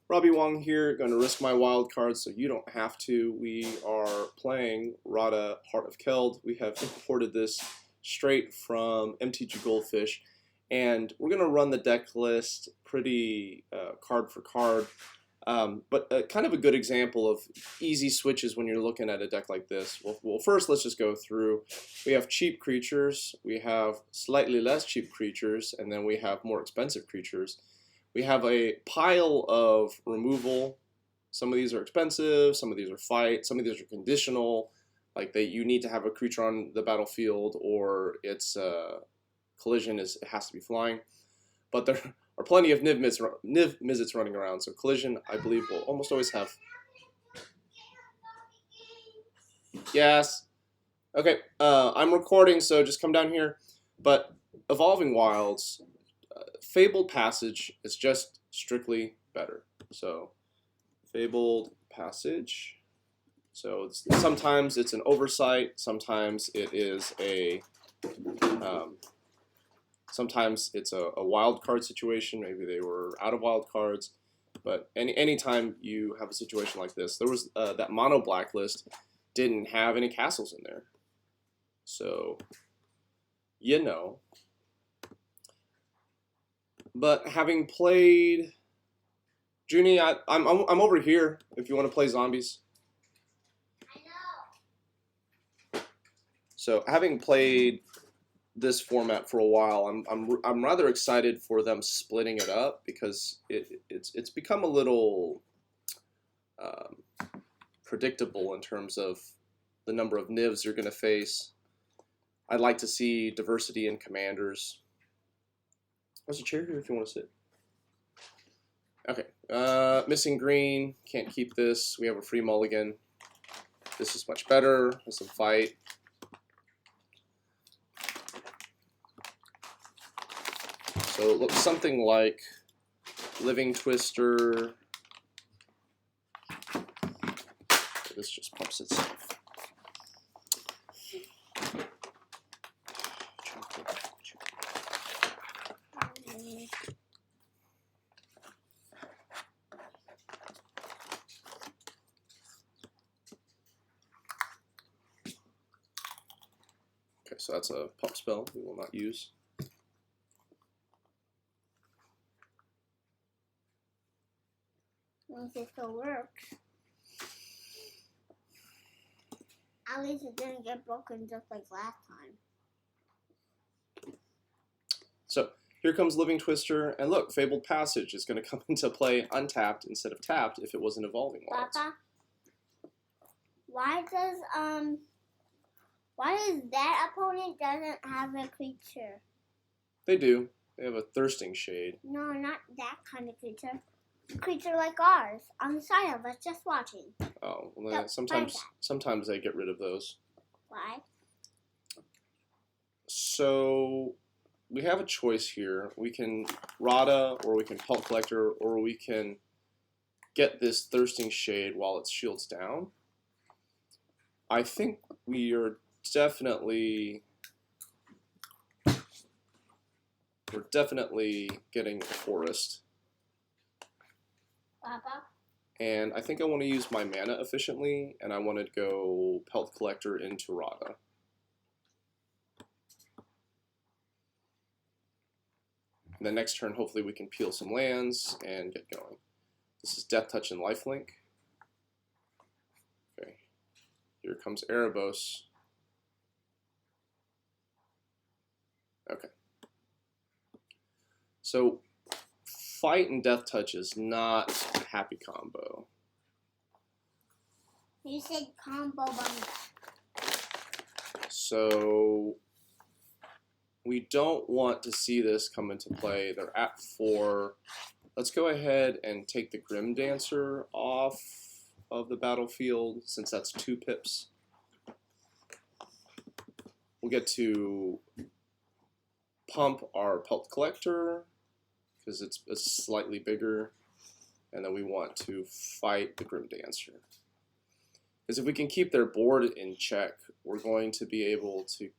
Robbie Wong here, going to risk my wild card so you don't have to. We are playing Radha, Heart of Keld. We have imported this straight from MTG Goldfish, and we're going to run the deck list pretty card for card. But kind of a good example of easy switches when you're looking at a deck like this. Well, first let's just go through. We have cheap creatures, we have slightly less cheap creatures, and then we have more expensive creatures. We have a pile of removal. Some of these are expensive, some of these are fight, some of these are conditional, like you need to have a creature on the battlefield or its collision it has to be flying. But there are plenty of Niv Mizzets running around, so collision I believe will almost always have. Yes. Okay, I'm recording, so just come down here. But Evolving Wilds, Fabled Passage is just strictly better. So, Fabled Passage. So sometimes it's an oversight. Sometimes it is a. Sometimes it's a wild card situation. Maybe they were out of wild cards. But anytime you have a situation like this, there was that mono blacklist didn't have any castles in there. So, you know. But having played, Junie, I'm over here if you want to play zombies. I know. So having played this format for a while, I'm rather excited for them splitting it up because it's become a little predictable in terms of the number of nivs you're going to face. I'd like to see diversity in commanders. There's a chair here if you want to sit. Okay, missing green, can't keep this. We have a free mulligan. This is much better. There's some fight. So it looks something like Living Twister. This just pumps itself. Okay, so that's a pump spell we will not use. Once it still works. At least it didn't get broken just like last time. So here comes Living Twister, and look, Fabled Passage is going to come into play untapped instead of tapped if it was an Evolving Wilds. Papa, why does that opponent doesn't have a creature? They do. They have a Thirsting Shade. No, not that kind of creature. A creature like ours, on the side of us, just watching. Oh, well, sometimes they get rid of those. Why? So we have a choice here. We can Radha, or we can Pelt Collector, or we can get this Thirsting Shade while it shields down. I think we are definitely getting a forest. Papa? And I think I want to use my mana efficiently, and I want to go Pelt Collector into Radha. And then next turn, hopefully we can peel some lands and get going. This is Death Touch and Lifelink. Okay, here comes Erebos. Okay. So Fight and Death Touch is not a happy combo. You said combo bundle. So we don't want to see this come into play. They're at 4. Let's go ahead and take the Grim Dancer off of the battlefield since that's 2 pips. We'll get to pump our Pelt Collector because it's slightly bigger, and then we want to fight the Grim Dancer. Because if we can keep their board in check, we're going to be able to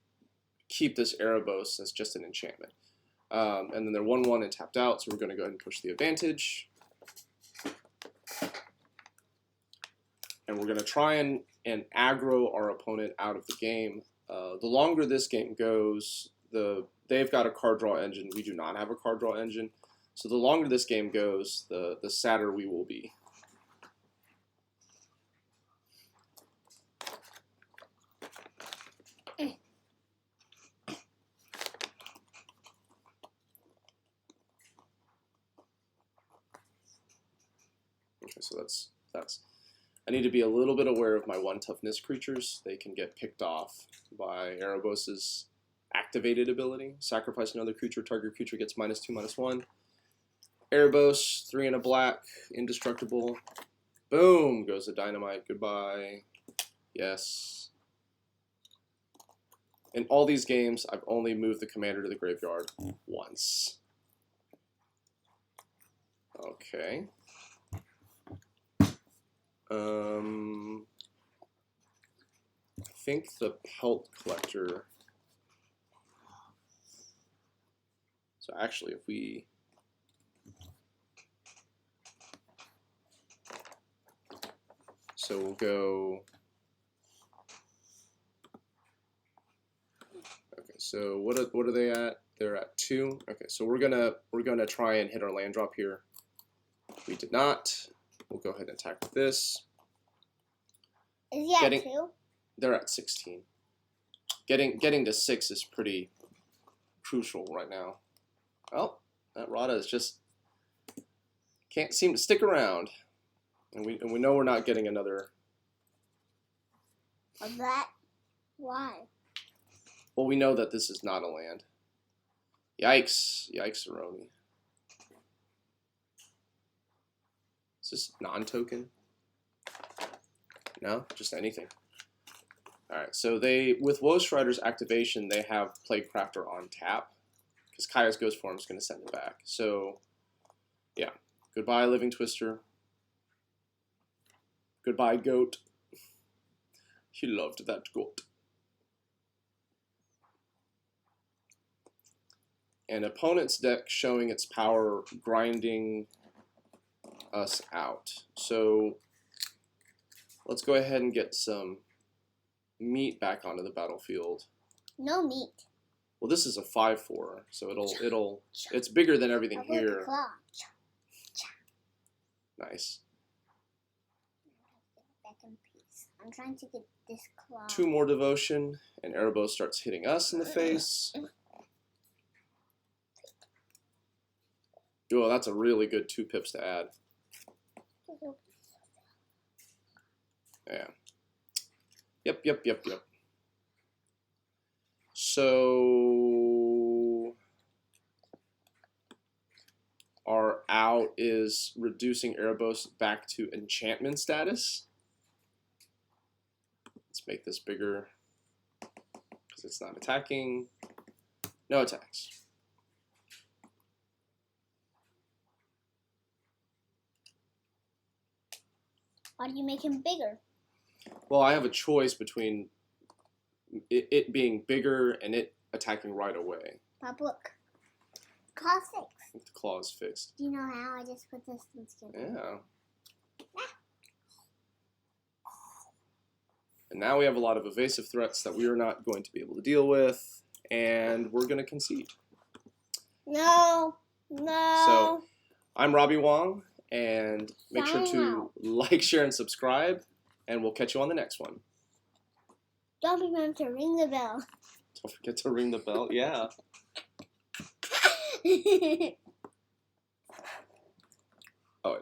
keep this Erebos as just an enchantment. And then they're 1/1 and tapped out, so we're going to go ahead and push the advantage. and we're going to try and aggro our opponent out of the game. The longer this game goes, they've got a card draw engine. We do not have a card draw engine. So the longer this game goes, the sadder we will be. Okay, so that's. I need to be a little bit aware of my 1 toughness creatures. They can get picked off by Erebos' activated ability. Sacrifice another creature, target creature gets -2/-1. Erebos, 3 and a black, indestructible. Boom, goes the dynamite, goodbye. Yes. In all these games, I've only moved the commander to the graveyard once. Okay. I think the Pelt Collector. So actually, if we we'll go. Okay, so what are they at? They're at 2. Okay, so we're gonna try and hit our land drop here. We did not. We'll go ahead and attack with this. Is he at 2? They're at 16. Getting to 6 is pretty crucial right now. Well, that Radha is just can't seem to stick around, and we know we're not getting another. Of that? Why? Well, we know that this is not a land. Yikes! Yikes, Aroni. Is this non-token? No, just anything. All right, so with Woestrider's activation, they have Plaguecrafter on tap because Kaya's Ghost Form is going to send it back. So, yeah, goodbye, Living Twister. Goodbye, Goat. He loved that goat. An opponent's deck showing its power, grinding us out. So let's go ahead and get some meat back onto the battlefield. No meat. Well, this is a 5/4, so it's bigger than everything here. Claw. Nice. Back in peace. I'm trying to get this claw. 2 more devotion, and Erebos starts hitting us in the face. Oh, that's a really good 2 pips to add. Yeah. Yep. So our out is reducing Erebos back to enchantment status. Let's make this bigger because it's not attacking. No attacks. Why do you make him bigger? Well, I have a choice between it being bigger and it attacking right away. Pop, look. Claw 6. The claw is fixed. Do you know how? I just put this in skin. Yeah. And now we have a lot of evasive threats that we are not going to be able to deal with, and we're going to concede. No. So, I'm Robbie Wong, and make sure to like, share, and subscribe, and we'll catch you on the next one. Don't remember to ring the bell. Don't forget to ring the bell. Yeah. Oh,